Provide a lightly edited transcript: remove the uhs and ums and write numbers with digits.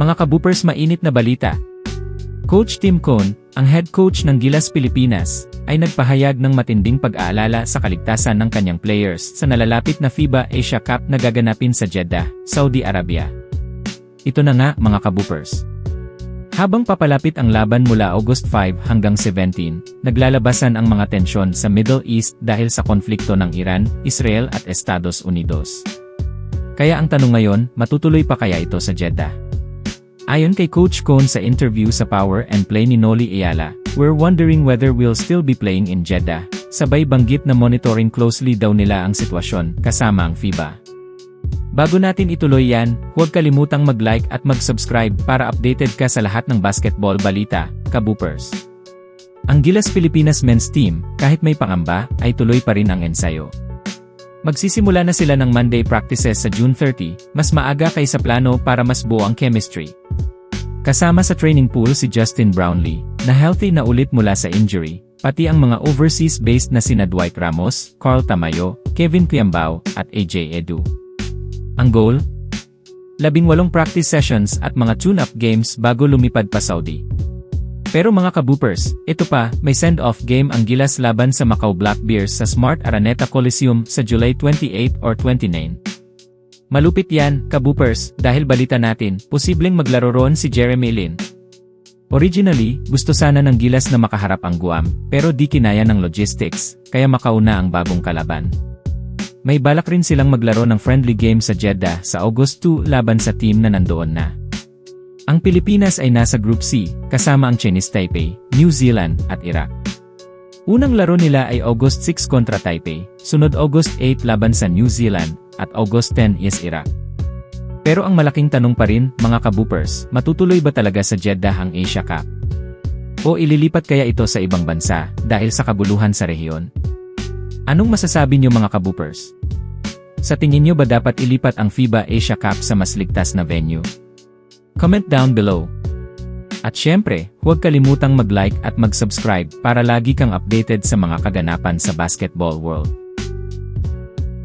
Mga kaboopers, mainit na balita. Coach Tim Cone, ang head coach ng Gilas Pilipinas, ay nagpahayag ng matinding pag-aalala sa kaligtasan ng kanyang players sa nalalapit na FIBA Asia Cup na gaganapin sa Jeddah, Saudi Arabia. Ito na nga mga kaboopers. Habang papalapit ang laban mula August 5 hanggang 17, naglalabasan ang mga tensyon sa Middle East dahil sa konflikto ng Iran, Israel at Estados Unidos. Kaya ang tanong ngayon, matutuloy pa kaya ito sa Jeddah? Ayon kay Coach Cone sa interview sa Power and Play ni Noli Ayala, "We're wondering whether we'll still be playing in Jeddah." Sabay banggit na monitoring closely daw nila ang sitwasyon, kasama ang FIBA. Bago natin ituloy yan, huwag kalimutang mag-like at mag-subscribe para updated ka sa lahat ng basketball balita, kaboopers. Ang Gilas Pilipinas men's team, kahit may pangamba, ay tuloy pa rin ang ensayo. Magsisimula na sila ng Monday practices sa June 30, mas maaga kaysa plano para mas buo ang chemistry. Kasama sa training pool si Justin Brownlee, na healthy na ulit mula sa injury, pati ang mga overseas-based na sina Dwight Ramos, Carl Tamayo, Kevin Piambao, at AJ Edu. Ang goal? 18 practice sessions at mga tune-up games bago lumipad pa Saudi. Pero mga kaboopers, ito pa, may send-off game ang Gilas laban sa Macau Black Bears sa Smart Araneta Coliseum sa July 28 or 29. Malupit yan, kaboopers, dahil balita natin, posibleng maglaro roon si Jeremy Lin. Originally, gusto sana ng Gilas na makaharap ang Guam, pero di kinaya ng logistics, kaya Macau na ang bagong kalaban. May balak rin silang maglaro ng friendly game sa Jeddah sa August 2 laban sa team na nandoon na. Ang Pilipinas ay nasa Group C, kasama ang Chinese Taipei, New Zealand, at Iraq. Unang laro nila ay August 6 kontra Taipei, sunod August 8 laban sa New Zealand, at August 10 is Iraq. Pero ang malaking tanong pa rin, mga kaboopers, matutuloy ba talaga sa Jeddah ang Asia Cup? O ililipat kaya ito sa ibang bansa, dahil sa kabuluhan sa rehiyon? Anong masasabi niyo mga kaboopers? Sa tingin niyo ba dapat ilipat ang FIBA Asia Cup sa mas ligtas na venue? Comment down below. At syempre, huwag kalimutang mag-like at mag-subscribe para lagi kang updated sa mga kaganapan sa basketball world.